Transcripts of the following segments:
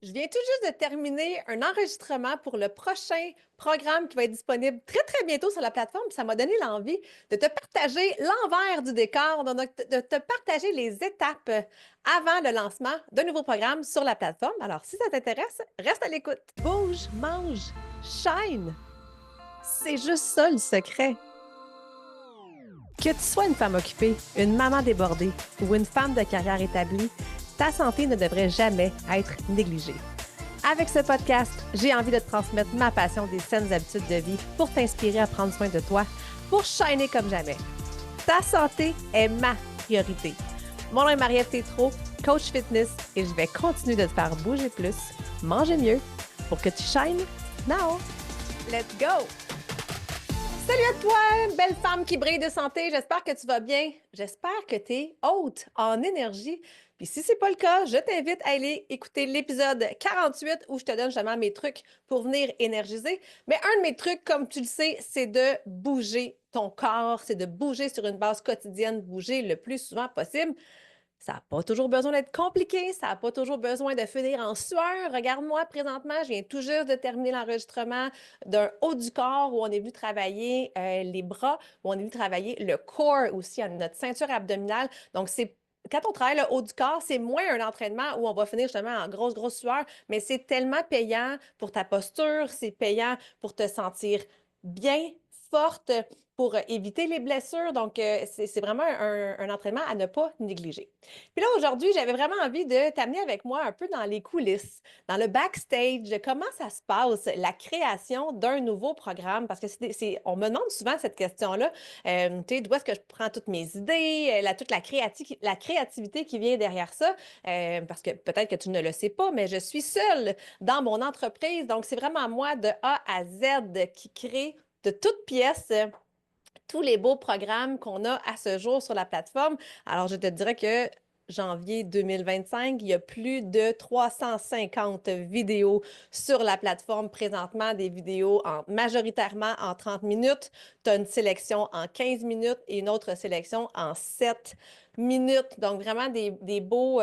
Je viens tout juste de terminer un enregistrement pour le prochain programme qui va être disponible très, très bientôt sur la plateforme. Ça m'a donné l'envie de te partager l'envers du décor, de te partager les étapes avant le lancement d'un nouveau programme sur la plateforme. Alors, si ça t'intéresse, reste à l'écoute. Bouge, mange, shine. C'est juste ça le secret. Que tu sois une femme occupée, une maman débordée ou une femme de carrière établie, ta santé ne devrait jamais être négligée. Avec ce podcast, j'ai envie de te transmettre ma passion des saines habitudes de vie pour t'inspirer à prendre soin de toi, pour shiner comme jamais. Ta santé est ma priorité. Mon nom est Marie-Ève Tétrault, coach fitness, et je vais continuer de te faire bouger plus, manger mieux, pour que tu shines now. Let's go! Salut à toi, belle femme qui brille de santé. J'espère que tu vas bien. J'espère que tu es haute en énergie. Puis si ce n'est pas le cas, je t'invite à aller écouter l'épisode 48 où je te donne justement mes trucs pour venir énergiser. Mais un de mes trucs, comme tu le sais, c'est de bouger ton corps, c'est de bouger sur une base quotidienne, bouger le plus souvent possible. Ça n'a pas toujours besoin d'être compliqué, ça n'a pas toujours besoin de finir en sueur. Regarde-moi présentement, je viens tout juste de terminer l'enregistrement d'un haut du corps où on est venu travailler les bras, où on est venu travailler le core aussi, notre ceinture abdominale. Donc, quand on travaille le haut du corps, c'est moins un entraînement où on va finir justement en grosse, grosse sueur, mais c'est tellement payant pour ta posture, c'est payant pour te sentir bien, forte, pour éviter les blessures. Donc, c'est vraiment un entraînement à ne pas négliger. Puis là, aujourd'hui, j'avais vraiment envie de t'amener avec moi un peu dans les coulisses, dans le backstage, de comment ça se passe, la création d'un nouveau programme, parce que on me demande souvent cette question-là, tu sais, d'où est-ce que je prends toutes mes idées, toute la créativité qui vient derrière ça, parce que peut-être que tu ne le sais pas, mais je suis seule dans mon entreprise, donc c'est vraiment moi de A à Z qui crée de toutes pièces tous les beaux programmes qu'on a à ce jour sur la plateforme. Alors, je te dirais que janvier 2025, il y a plus de 350 vidéos sur la plateforme présentement, des vidéos majoritairement en 30 minutes. Tu as une sélection en 15 minutes et une autre sélection en 7 minutes. Donc, vraiment des beaux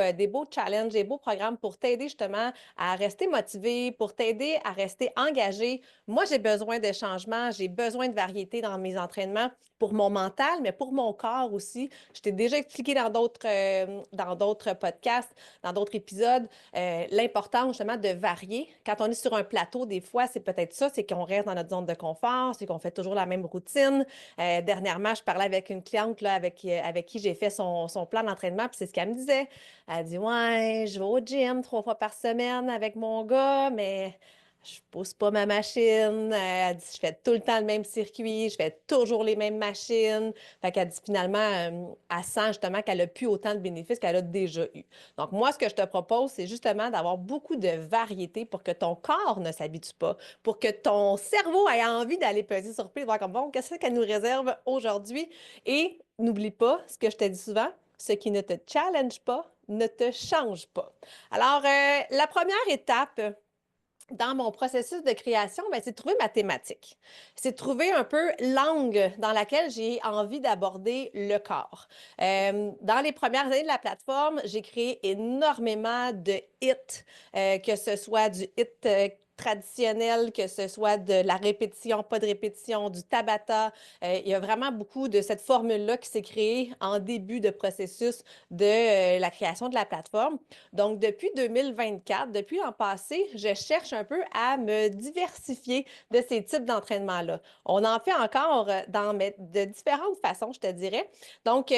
challenges, des beaux programmes pour t'aider justement à rester motivé, pour t'aider à rester engagé. Moi, j'ai besoin de changement, j'ai besoin de variété dans mes entraînements pour mon mental, mais pour mon corps aussi. Je t'ai déjà expliqué dans d'autres podcasts, dans d'autres épisodes, l'importance justement de varier. Quand on est sur un plateau, des fois, c'est peut-être ça, c'est qu'on reste dans notre zone de confort, c'est qu'on fait toujours la même routine. Dernièrement, je parlais avec une cliente là, avec qui j'ai fait son plan d'entraînement, puis c'est ce qu'elle me disait. Elle dit, ouais, je vais au gym 3 fois par semaine avec mon gars, mais je pousse pas ma machine. Elle dit, je fais tout le temps le même circuit, je fais toujours les mêmes machines. Fait qu'elle dit finalement, elle sent justement qu'elle a plus autant de bénéfices qu'elle a déjà eu. Donc, moi, ce que je te propose, c'est justement d'avoir beaucoup de variété pour que ton corps ne s'habitue pas, pour que ton cerveau ait envie d'aller peser sur pied, de voir comme bon, qu'est-ce qu'elle nous réserve aujourd'hui? Et n'oublie pas ce que je te dis souvent, ce qui ne te challenge pas ne te change pas. Alors, la première étape, dans mon processus de création, ben, c'est de trouver ma thématique. C'est de trouver un peu l'angle dans laquelle j'ai envie d'aborder le corps. Dans les premières années de la plateforme, j'ai créé énormément de hits, que ce soit du hit traditionnel, que ce soit de la répétition, pas de répétition, du tabata. Il y a vraiment beaucoup de cette formule-là qui s'est créée en début de processus de la création de la plateforme. Donc, depuis 2024, depuis l'an passé, je cherche un peu à me diversifier de ces types d'entraînement-là. On en fait encore de différentes façons, je te dirais. Donc,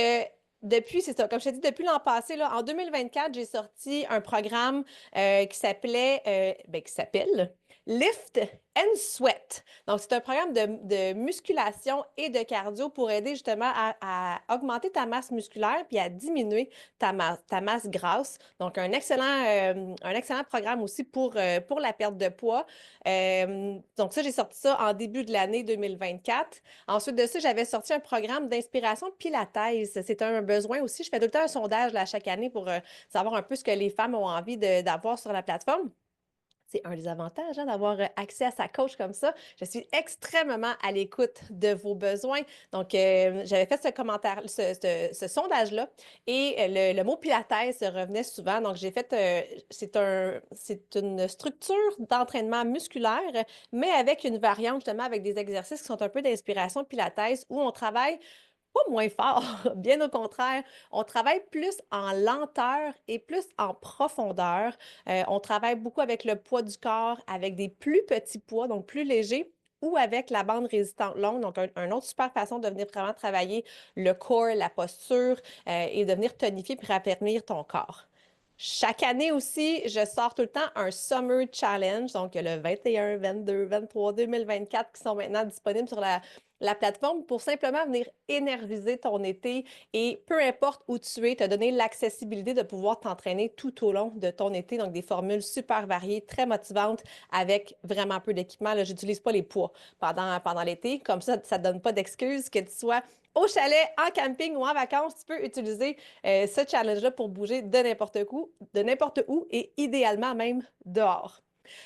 depuis, c'est ça, comme je t'ai dit, depuis l'an passé, là, en 2024, j'ai sorti un programme qui s'appelle Lift and Sweat. Donc, c'est un programme de musculation et de cardio pour aider justement à augmenter ta masse musculaire puis à diminuer ta masse grasse. Donc, un excellent programme aussi pour la perte de poids. Donc, ça, j'ai sorti ça en début de l'année 2024. Ensuite de ça, j'avais sorti un programme d'inspiration Pilates. C'est un besoin aussi. Je fais tout le temps un sondage là, chaque année pour savoir un peu ce que les femmes ont envie d'avoir sur la plateforme. C'est un des avantages, hein, d'avoir accès à sa coach comme ça. Je suis extrêmement à l'écoute de vos besoins. Donc, j'avais fait ce commentaire, ce sondage-là, et le mot Pilates revenait souvent. Donc, j'ai fait, c'est une structure d'entraînement musculaire, mais avec une variante justement avec des exercices qui sont un peu d'inspiration Pilates où on travaille pas moins fort, bien au contraire. On travaille plus en lenteur et plus en profondeur. On travaille beaucoup avec le poids du corps, avec des plus petits poids, donc plus légers, ou avec la bande résistante longue. Donc, un autre super façon de venir vraiment travailler le corps, la posture et de venir tonifier puis raffermir ton corps. Chaque année aussi, je sors tout le temps un Summer Challenge, donc le 21, 22, 23, 2024 qui sont maintenant disponibles sur la plateforme pour simplement venir énergiser ton été et peu importe où tu es, te donner l'accessibilité de pouvoir t'entraîner tout au long de ton été. Donc, des formules super variées, très motivantes avec vraiment peu d'équipement. Là, j'utilise pas les poids pendant l'été. Comme ça ne donne pas d'excuses que tu sois au chalet, en camping ou en vacances, tu peux utiliser ce challenge-là pour bouger de n'importe où et idéalement même dehors.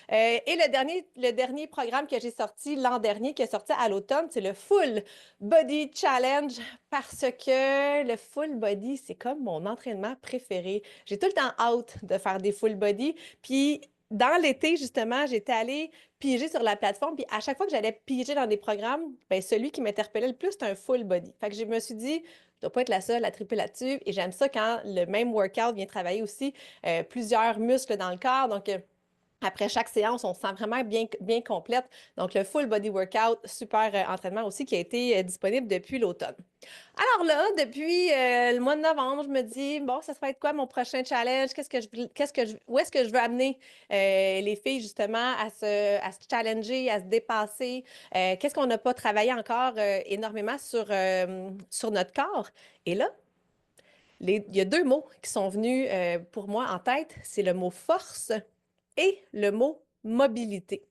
Et le dernier programme que j'ai sorti l'an dernier, qui est sorti à l'automne, c'est le Full Body Challenge parce que le Full Body, c'est comme mon entraînement préféré. J'ai tout le temps hâte de faire des Full Body. Puis dans l'été, justement, j'étais allée piger sur la plateforme. Puis à chaque fois que j'allais piger dans des programmes, ben, celui qui m'interpellait le plus, c'était un Full Body. Fait que je me suis dit, je dois pas être la seule à triper là-dessus. Et j'aime ça quand le même workout vient travailler aussi plusieurs muscles dans le corps. Donc, après chaque séance, on se sent vraiment bien, bien complète. Donc, le full body workout, super entraînement aussi qui a été disponible depuis l'automne. Alors là, depuis le mois de novembre, je me dis, bon, ça va être quoi mon prochain challenge? Où est-ce que je veux amener les filles justement à se challenger, à se dépasser? Qu'est-ce qu'on n'a pas travaillé encore énormément sur notre corps? Et là, il y a deux mots qui sont venus pour moi en tête. C'est le mot force et le mot mobilité.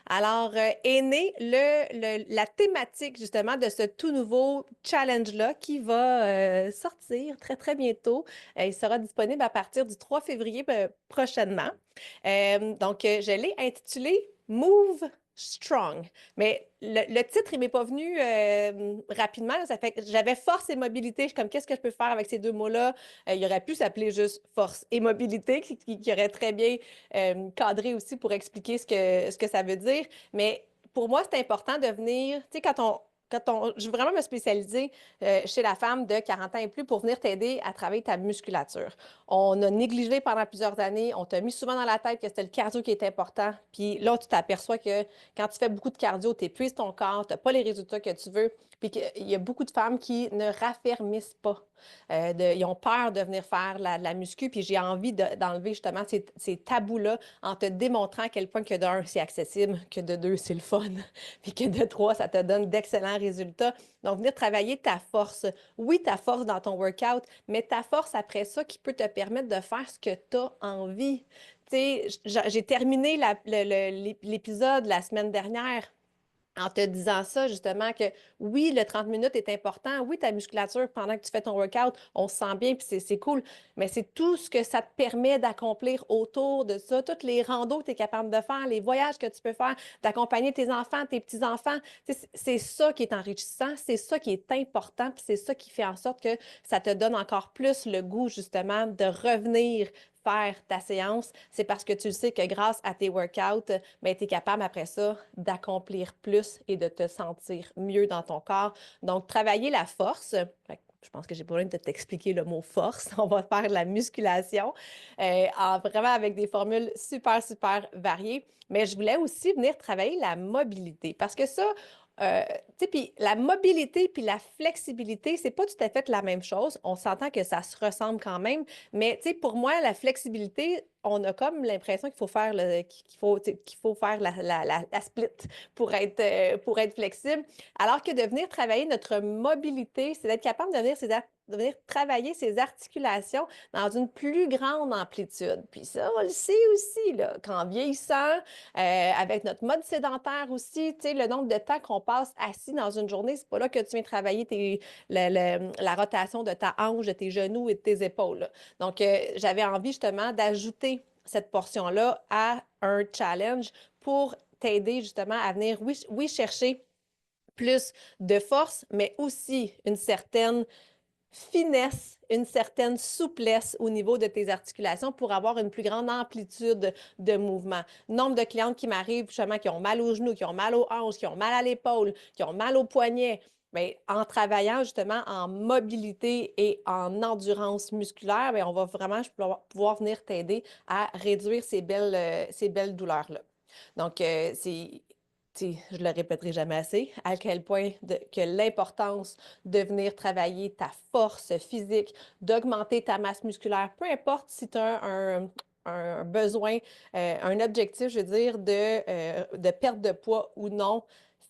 Alors, est née la thématique justement de ce tout nouveau challenge-là qui va sortir très, très bientôt. Il sera disponible à partir du 3 février prochainement. Donc, je l'ai intitulé Move Strong. Mais le titre, il m'est pas venu rapidement. Là. Ça fait que j'avais force et mobilité. Je suis comme, qu'est-ce que je peux faire avec ces deux mots-là? Il aurait pu s'appeler juste force et mobilité, qui aurait très bien cadré aussi pour expliquer ce que ça veut dire. Mais pour moi, c'est important de venir, tu sais, je veux vraiment me spécialiser chez la femme de 40 ans et plus pour venir t'aider à travailler ta musculature. On a négligé pendant plusieurs années, on t'a mis souvent dans la tête que c'était le cardio qui est important, puis là, tu t'aperçois que quand tu fais beaucoup de cardio, tu épuises ton corps, tu n'as pas les résultats que tu veux, puis qu'il y a beaucoup de femmes qui ne raffermissent pas. Ils ont peur de venir faire la muscu, puis j'ai envie d'enlever justement ces tabous-là en te démontrant à quel point que d'un, c'est accessible, que de deux, c'est le fun, puis que de trois, ça te donne d'excellents résultats. Donc, venir travailler ta force. Oui, ta force dans ton workout, mais ta force après ça qui peut te permettre de faire ce que tu as envie. Tu sais, j'ai terminé l'épisode la semaine dernière en te disant ça, justement, que oui, le 30 minutes est important. Oui, ta musculature, pendant que tu fais ton workout, on se sent bien, puis c'est cool. Mais c'est tout ce que ça te permet d'accomplir autour de ça, toutes les randos que tu es capable de faire, les voyages que tu peux faire, d'accompagner tes enfants, tes petits-enfants. C'est ça qui est enrichissant, c'est ça qui est important, puis c'est ça qui fait en sorte que ça te donne encore plus le goût, justement, de revenir faire ta séance, c'est parce que tu le sais que grâce à tes workouts, ben, tu es capable après ça d'accomplir plus et de te sentir mieux dans ton corps. Donc, travailler la force. Je pense que j'ai pas besoin de t'expliquer le mot force. On va faire de la musculation vraiment avec des formules super, super variées. Mais je voulais aussi venir travailler la mobilité parce que ça, tu sais, puis la mobilité puis la flexibilité, c'est pas tout à fait la même chose. On s'entend que ça se ressemble quand même, mais tu sais, pour moi, la flexibilité, on a comme l'impression qu'il faut faire la split pour être flexible. Alors que de venir travailler notre mobilité, c'est d'être capable de venir travailler ses articulations dans une plus grande amplitude. Puis ça, on le sait aussi, là, qu'en vieillissant, avec notre mode sédentaire aussi, tu sais, le nombre de temps qu'on passe assis dans une journée, c'est pas là que tu viens travailler la rotation de ta hanche, de tes genoux et de tes épaules. Là. Donc, j'avais envie justement d'ajouter cette portion-là à un challenge pour t'aider justement à venir, oui, chercher plus de force, mais aussi une certaine finesse, une certaine souplesse au niveau de tes articulations pour avoir une plus grande amplitude de mouvement. Nombre de clientes qui m'arrivent justement qui ont mal aux genoux, qui ont mal aux hanches, qui ont mal à l'épaule, qui ont mal aux poignets. Bien, en travaillant justement en mobilité et en endurance musculaire, bien, on va vraiment pouvoir venir t'aider à réduire ces belles douleurs-là. Donc, je le répéterai jamais assez, à quel point que l'importance de venir travailler ta force physique, d'augmenter ta masse musculaire, peu importe si tu as un besoin, un objectif, je veux dire, de perte de poids ou non,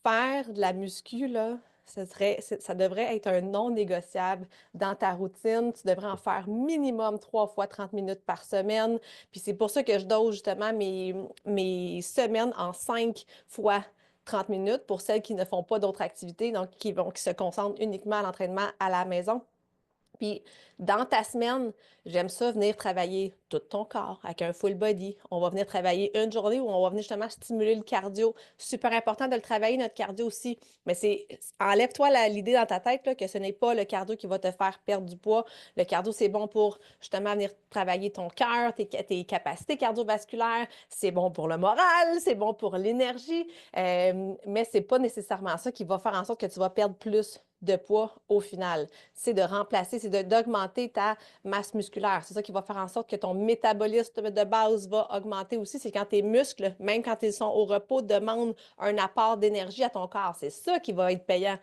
faire de la muscu, là, ça devrait être un non négociable dans ta routine. Tu devrais en faire minimum 3 fois 30 minutes par semaine. Puis c'est pour ça que je dose justement mes semaines en 5 fois 30 minutes pour celles qui ne font pas d'autres activités, donc qui se concentrent uniquement à l'entraînement à la maison. Puis, dans ta semaine, j'aime ça venir travailler tout ton corps avec un full body. On va venir travailler une journée où on va venir justement stimuler le cardio. Super important de le travailler, notre cardio aussi. Mais enlève-toi l'idée dans ta tête là, que ce n'est pas le cardio qui va te faire perdre du poids. Le cardio, c'est bon pour justement venir travailler ton cœur, tes capacités cardiovasculaires. C'est bon pour le moral, c'est bon pour l'énergie. Mais c'est pas nécessairement ça qui va faire en sorte que tu vas perdre plus de poids au final. C'est de remplacer, c'est d'augmenter ta masse musculaire. C'est ça qui va faire en sorte que ton métabolisme de base va augmenter aussi. C'est quand tes muscles, même quand ils sont au repos, demandent un apport d'énergie à ton corps. C'est ça qui va être payant.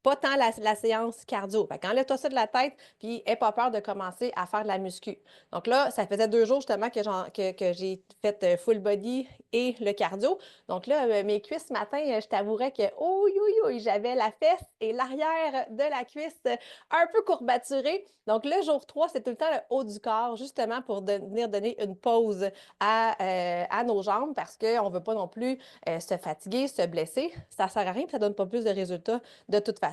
Pas tant la séance cardio. Fait qu'enlève-toi ça de la tête, puis n'aie pas peur de commencer à faire de la muscu. Donc là, ça faisait 2 jours justement que j'ai fait full body et le cardio. Donc là, mes cuisses ce matin, je t'avouerais que, j'avais la fesse et l'arrière de la cuisse un peu courbaturée. Donc le jour 3, c'est tout le temps le haut du corps, justement pour venir donner une pause à nos jambes parce qu'on ne veut pas non plus se fatiguer, se blesser. Ça ne sert à rien, puis ça ne donne pas plus de résultats de toute façon.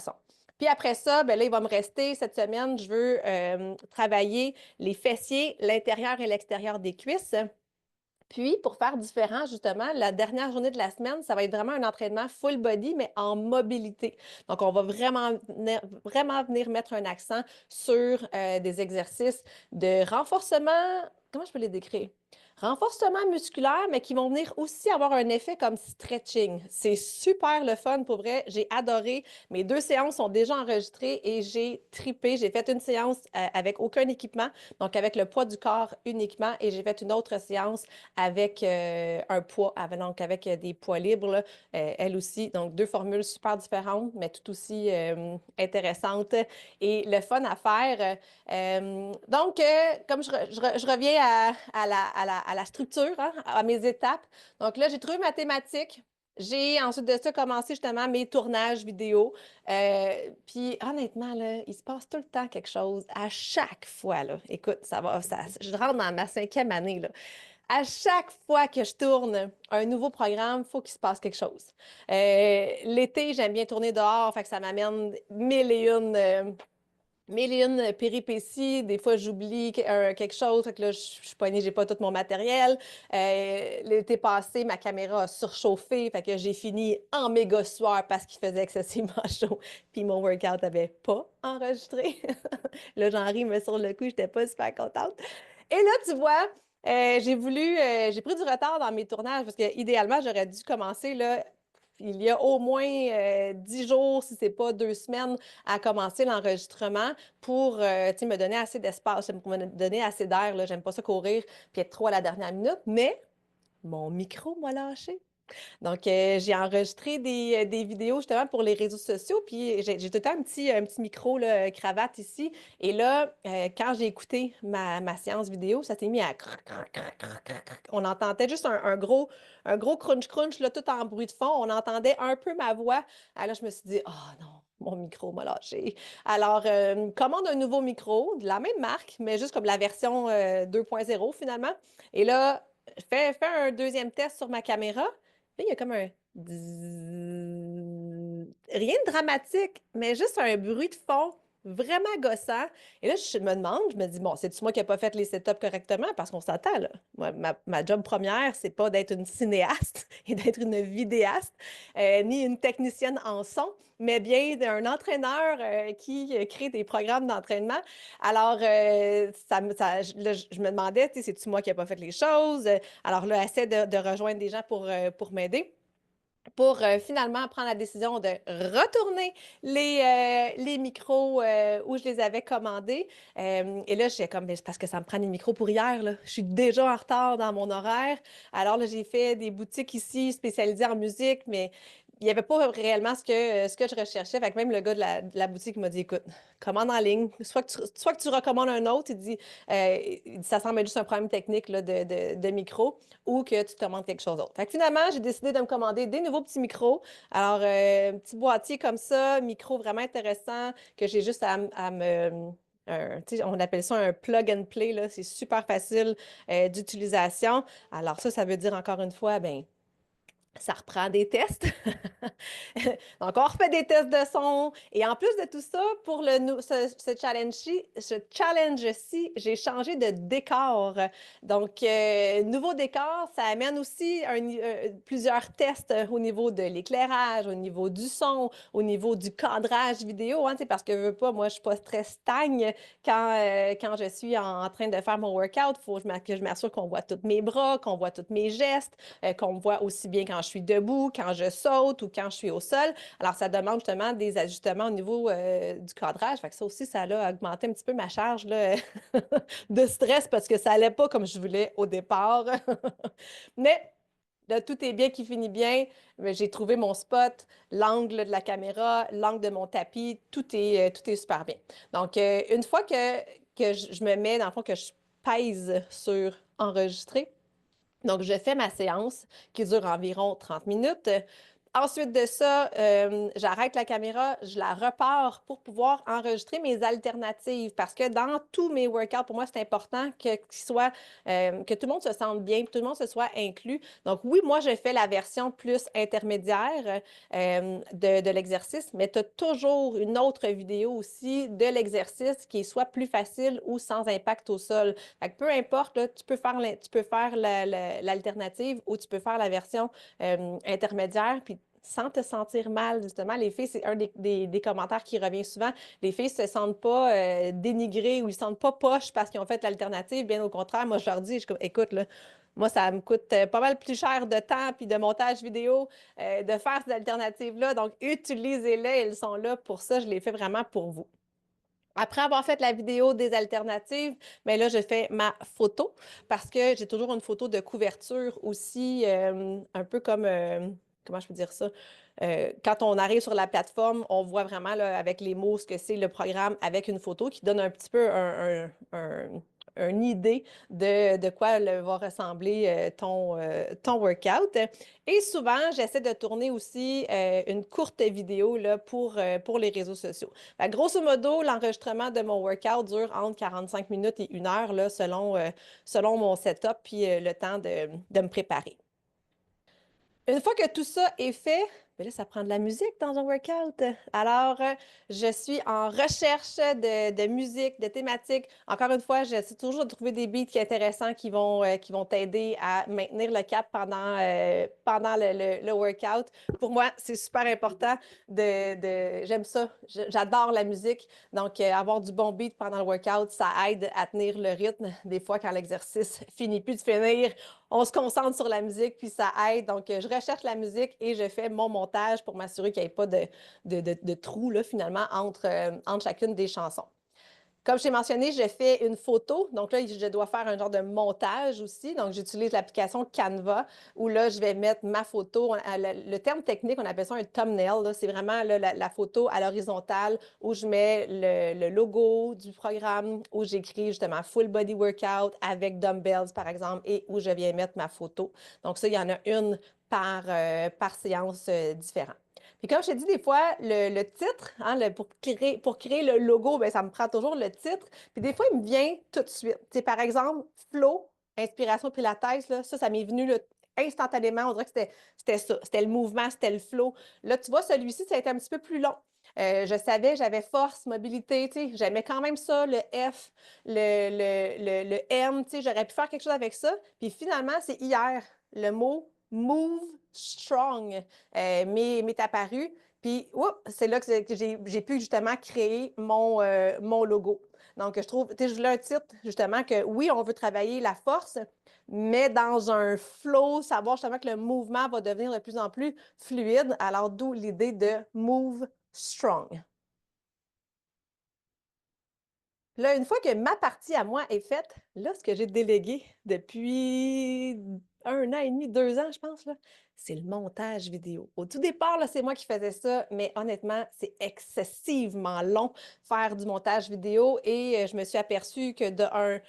Puis après ça, ben là, il va me rester cette semaine, je veux travailler les fessiers, l'intérieur et l'extérieur des cuisses. Puis, pour faire différent, justement, la dernière journée de la semaine, ça va être vraiment un entraînement full body, mais en mobilité. Donc, on va vraiment venir mettre un accent sur des exercices de renforcement. Comment je peux les décrire? Renforcement musculaire, mais qui vont venir aussi avoir un effet comme stretching. C'est super le fun, pour vrai. J'ai adoré. Mes 2 séances sont déjà enregistrées et j'ai tripé. J'ai fait une séance avec aucun équipement, donc avec le poids du corps uniquement, et j'ai fait une autre séance avec un poids, donc avec des poids libres, là, elle aussi. Donc, 2 formules super différentes, mais tout aussi intéressantes et le fun à faire. Donc, comme je reviens à la structure, hein, à mes étapes. Donc là, j'ai trouvé ma thématique. J'ai ensuite de ça commencé justement mes tournages vidéo. Puis honnêtement, là, il se passe tout le temps quelque chose à chaque fois. Là. Écoute, je rentre dans ma 5e année. Là. À chaque fois que je tourne un nouveau programme, il faut qu'il se passe quelque chose. L'été, j'aime bien tourner dehors, fait que ça m'amène mille et une péripéties. Des fois, j'oublie quelque chose. Fait que là, je suis poignée, j'ai pas tout mon matériel. L'été passé, ma caméra a surchauffé. Fait que j'ai fini en méga sueur parce qu'il faisait excessivement chaud. Puis mon workout n'avait pas enregistré. Là, j'en ris, mais sur le coup, j'étais pas super contente. Et là, tu vois, j'ai pris du retard dans mes tournages parce que idéalement, j'aurais dû commencer là, il y a au moins 10 jours, si ce n'est pas 2 semaines, à commencer l'enregistrement pour me donner assez d'espace, pour me donner assez d'air. J'aime pas ça courir puis être trop à la dernière minute, mais mon micro m'a lâché. Donc, j'ai enregistré des vidéos justement pour les réseaux sociaux, puis j'ai tout le temps un petit micro là, cravate ici. Et là, quand j'ai écouté ma séance vidéo, ça s'est mis à... On entendait juste un gros crunch-crunch, là, tout en bruit de fond. On entendait un peu ma voix. Alors là, je me suis dit, oh non, mon micro m'a lâché. Alors, commande un nouveau micro, de la même marque, mais juste comme la version 2.0 finalement. Et là, fais un deuxième test sur ma caméra. Là, il y a comme un rien de dramatique, mais juste un bruit de fond vraiment gossant. Et là, je me demande, je me dis, bon, c'est-tu moi qui n'ai pas fait les setups correctement? Parce qu'on s'entend, là. Moi, ma job première, c'est pas d'être une cinéaste et d'être une vidéaste, ni une technicienne en son, mais bien d'un entraîneur qui crée des programmes d'entraînement. Alors, là, je me demandais, tu sais, c'est-tu moi qui n'ai pas fait les choses? Alors là, essaie de rejoindre des gens pour m'aider pour finalement prendre la décision de retourner les micros où je les avais commandés. Et là, j'ai comme, c'est parce que ça me prend des micros pour hier, là. Je suis déjà en retard dans mon horaire. Alors là, j'ai fait des boutiques ici spécialisées en musique, mais il n'y avait pas réellement ce que je recherchais. Fait que même le gars de la boutique m'a dit, écoute, commande en ligne. Soit que tu recommandes un autre, il dit, ça semble être juste un problème technique là, de micro ou que tu te commandes quelque chose d'autre. Fait que finalement, j'ai décidé de me commander des nouveaux petits micros. Alors, un petit boîtier comme ça, micro vraiment intéressant que j'ai juste à me... on appelle ça un plug and play, là. C'est super facile d'utilisation. Alors ça veut dire encore une fois, ben, ça reprend des tests. Donc, on refait des tests de son. Et en plus de tout ça, pour ce challenge-ci, j'ai changé de décor. Donc, nouveau décor, ça amène aussi plusieurs tests au niveau de l'éclairage, au niveau du son, au niveau du cadrage vidéo. Hein, parce que, je veux pas, moi, je suis pas très stagne quand je suis en train de faire mon workout. Il faut que je m'assure qu'on voit tous mes bras, qu'on voit tous mes gestes, qu'on me voit aussi bien quand je suis debout, quand je saute ou quand je suis au sol. Alors, ça demande justement des ajustements au niveau du cadrage. Fait que ça aussi, ça a augmenté un petit peu ma charge là, de stress parce que ça allait pas comme je voulais au départ. Mais là, tout est bien qui finit bien. J'ai trouvé mon spot, l'angle de la caméra, l'angle de mon tapis, tout est super bien. Donc, une fois que je me mets, dans le fond, que je pèse sur enregistrer, donc, je fais ma séance qui dure environ 30 minutes. Ensuite de ça, j'arrête la caméra, je la repars pour pouvoir enregistrer mes alternatives parce que dans tous mes workouts, pour moi, c'est important que tout le monde se sente bien, que tout le monde se soit inclus. Donc, oui, moi, je fais la version plus intermédiaire de l'exercice, mais tu as toujours une autre vidéo aussi de l'exercice qui est soit plus facile ou sans impact au sol. Fait que peu importe, là, tu peux faire l'alternative ou tu peux faire la version intermédiaire, puis sans te sentir mal, justement. Les filles, c'est un des commentaires qui revient souvent. Les filles ne se sentent pas dénigrées ou ils ne se sentent pas poches parce qu'ils ont fait l'alternative. Bien au contraire, moi, je leur dis, écoute, là, moi, ça me coûte pas mal plus cher de temps puis de montage vidéo de faire ces alternatives-là. Donc, utilisez-les, elles sont là pour ça. Je les fais vraiment pour vous. Après avoir fait la vidéo des alternatives, mais là, je fais ma photo parce que j'ai toujours une photo de couverture aussi, un peu comme, comment je peux dire ça? Quand on arrive sur la plateforme, on voit vraiment là, avec les mots ce que c'est le programme avec une photo qui donne un petit peu une idée de quoi va ressembler ton workout. Et souvent, j'essaie de tourner aussi une courte vidéo là, pour les réseaux sociaux. Fait que grosso modo, l'enregistrement de mon workout dure entre 45 minutes et 1 heure là, selon mon setup puis le temps de me préparer. Une fois que tout ça est fait, ben là, ça prend de la musique dans un workout. Alors, je suis en recherche de musique, de thématiques. Encore une fois, j'essaie toujours de trouver des beats qui sont intéressants qui vont t'aider à maintenir le cap pendant le workout. Pour moi, c'est super important j'aime ça. J'adore la musique. Donc, avoir du bon beat pendant le workout, ça aide à tenir le rythme. Des fois, quand l'exercice finit plus de finir, on se concentre sur la musique, puis ça aide. Donc, je recherche la musique et je fais mon montage pour m'assurer qu'il n'y ait pas de trou, là, finalement, entre chacune des chansons. Comme je t'ai mentionné, je fais une photo. Donc là, je dois faire un genre de montage aussi. Donc, j'utilise l'application Canva où là, je vais mettre ma photo. Le terme technique, on appelle ça un thumbnail. C'est vraiment là, la photo à l'horizontale où je mets le logo du programme, où j'écris justement full body workout avec dumbbells, par exemple, et où je viens mettre ma photo. Donc ça, il y en a une par séance différente. Puis comme je t'ai dit, des fois, le titre, hein, pour créer le logo, ben, ça me prend toujours le titre. Puis des fois, il me vient tout de suite. C'est par exemple, Flow, Inspiration Pilates, là, ça m'est venu là, instantanément. On dirait que c'était ça. C'était le mouvement, c'était le flow. Là, tu vois, celui-ci, ça a été un petit peu plus long. Je savais, j'avais force, mobilité, tu sais, j'aimais quand même ça, le F, le M, tu sais, j'aurais pu faire quelque chose avec ça. Puis finalement, c'est hier, le mot move strong m'est apparu. Puis, c'est là que j'ai pu justement créer mon logo. Donc, je trouve, tu sais, je voulais un titre, justement, que oui, on veut travailler la force, mais dans un flow, savoir justement que le mouvement va devenir de plus en plus fluide. Alors, d'où l'idée de move strong. Là, une fois que ma partie à moi est faite, là, ce que j'ai délégué depuis 1 an et demi, 2 ans, je pense, là, c'est le montage vidéo. Au tout départ, là, c'est moi qui faisais ça, mais honnêtement, c'est excessivement long faire du montage vidéo et je me suis aperçue que de un,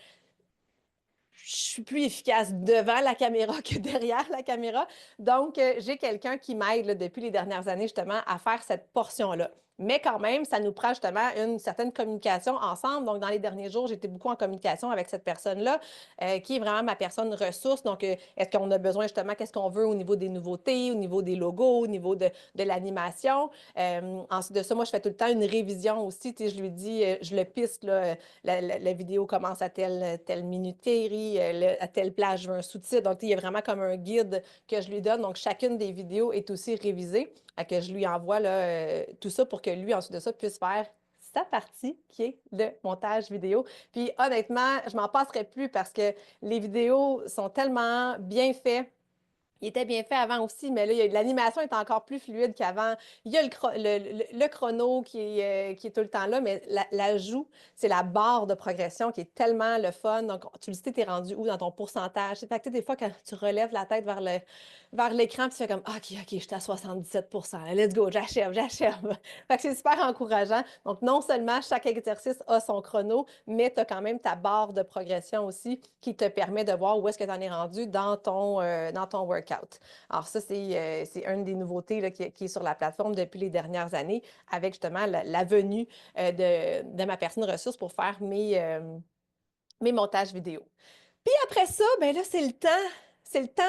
je suis plus efficace devant la caméra que derrière la caméra. Donc, j'ai quelqu'un qui m'aide là, depuis les dernières années justement à faire cette portion-là. Mais quand même, ça nous prend justement une certaine communication ensemble. Donc, dans les derniers jours, j'étais beaucoup en communication avec cette personne-là, qui est vraiment ma personne ressource. Donc, est-ce qu'on a besoin justement, qu'est-ce qu'on veut au niveau des nouveautés, au niveau des logos, au niveau de l'animation. Ensuite de ça, moi, je fais tout le temps une révision aussi. Tu sais, je lui dis, je le piste, là, la vidéo commence à telle minuterie, à telle plage, je veux un sous-titre. Donc, il y a vraiment comme un guide que je lui donne. Donc, chacune des vidéos est aussi révisée, que je lui envoie là, tout ça pour que lui, ensuite de ça, puisse faire sa partie qui est le montage vidéo. Puis honnêtement, je m'en passerai plus parce que les vidéos sont tellement bien faites. Il était bien fait avant aussi, mais là, l'animation est encore plus fluide qu'avant. Il y a le chrono qui est tout le temps là, mais l'ajout, c'est la barre de progression qui est tellement le fun. Donc, tu le sais, tu es rendu où dans ton pourcentage? Fait que, des fois, quand tu relèves la tête vers l'écran, tu fais comme, OK, je suis à 77 let's go, j'achève. Fait que c'est super encourageant. Donc, non seulement chaque exercice a son chrono, mais tu as quand même ta barre de progression aussi qui te permet de voir où est-ce que tu en es rendu dans ton workout. Alors, ça, c'est une des nouveautés là, qui est sur la plateforme depuis les dernières années, avec justement la venue de ma personne ressource pour faire mes montages vidéo. Puis après ça, ben là, c'est le temps. C'est le temps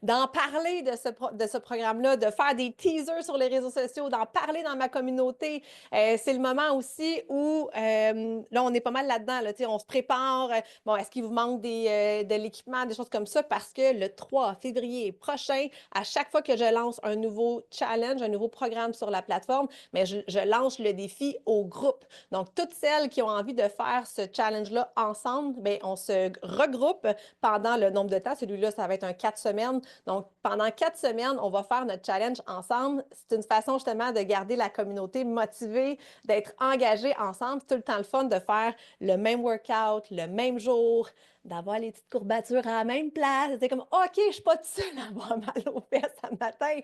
d'en parler de ce programme-là, de faire des teasers sur les réseaux sociaux, d'en parler dans ma communauté. C'est le moment aussi où, là, on est pas mal là-dedans, là, on se prépare. Bon, est-ce qu'il vous manque de l'équipement, des choses comme ça? Parce que le 3 février prochain, à chaque fois que je lance un nouveau challenge, un nouveau programme sur la plateforme, mais je lance le défi au groupe. Donc, toutes celles qui ont envie de faire ce challenge-là ensemble, bien, on se regroupe pendant le nombre de temps. Celui-là, ça va être un 4 semaines. Donc, pendant 4 semaines, on va faire notre challenge ensemble. C'est une façon justement de garder la communauté motivée, d'être engagée ensemble. C'est tout le temps le fun de faire le même workout, le même jour, d'avoir les petites courbatures à la même place. C'est comme, OK, je ne suis pas toute seule à avoir mal aux fesses ce matin.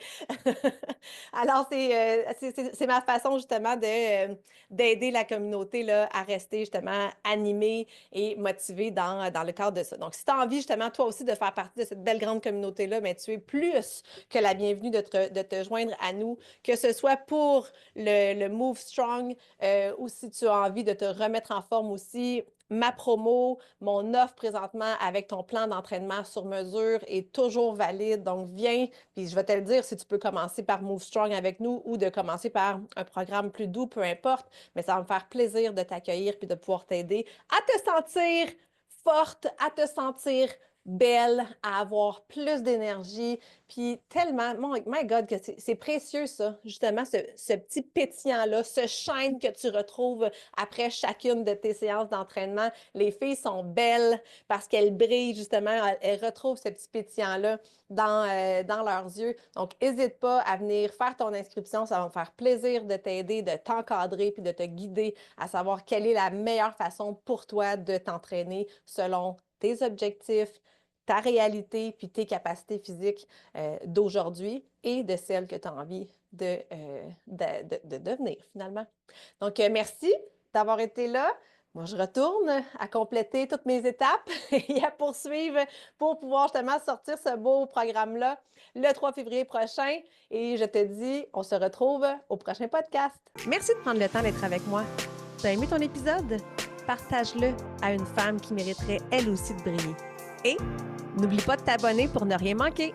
Alors, c'est ma façon justement d'aider la communauté là, à rester justement animée et motivée dans le cadre de ça. Donc, si tu as envie justement toi aussi de faire partie de cette belle grande communauté-là, mais tu es plus que la bienvenue de te joindre à nous, que ce soit pour le Move Strong ou si tu as envie de te remettre en forme aussi. Ma promo, mon offre présentement avec ton plan d'entraînement sur mesure est toujours valide. Donc, viens, puis je vais te le dire si tu peux commencer par Move Strong avec nous ou de commencer par un programme plus doux, peu importe. Mais ça va me faire plaisir de t'accueillir puis de pouvoir t'aider à te sentir forte, à te sentir belle, à avoir plus d'énergie, puis tellement, my God, que c'est précieux ça, justement, ce petit pétillant-là, ce shine que tu retrouves après chacune de tes séances d'entraînement. Les filles sont belles parce qu'elles brillent, justement, elles retrouvent ce petit pétillant-là dans leurs yeux. Donc, n'hésite pas à venir faire ton inscription, ça va me faire plaisir de t'aider, de t'encadrer, puis de te guider à savoir quelle est la meilleure façon pour toi de t'entraîner selon tes objectifs, ta réalité, puis tes capacités physiques d'aujourd'hui et de celles que tu as envie de devenir finalement. Donc, merci d'avoir été là. Moi, je retourne à compléter toutes mes étapes et à poursuivre pour pouvoir justement sortir ce beau programme-là le 3 février prochain. Et je te dis, on se retrouve au prochain podcast. Merci de prendre le temps d'être avec moi. Tu as aimé ton épisode? Partage-le à une femme qui mériterait elle aussi de briller. Et n'oublie pas de t'abonner pour ne rien manquer.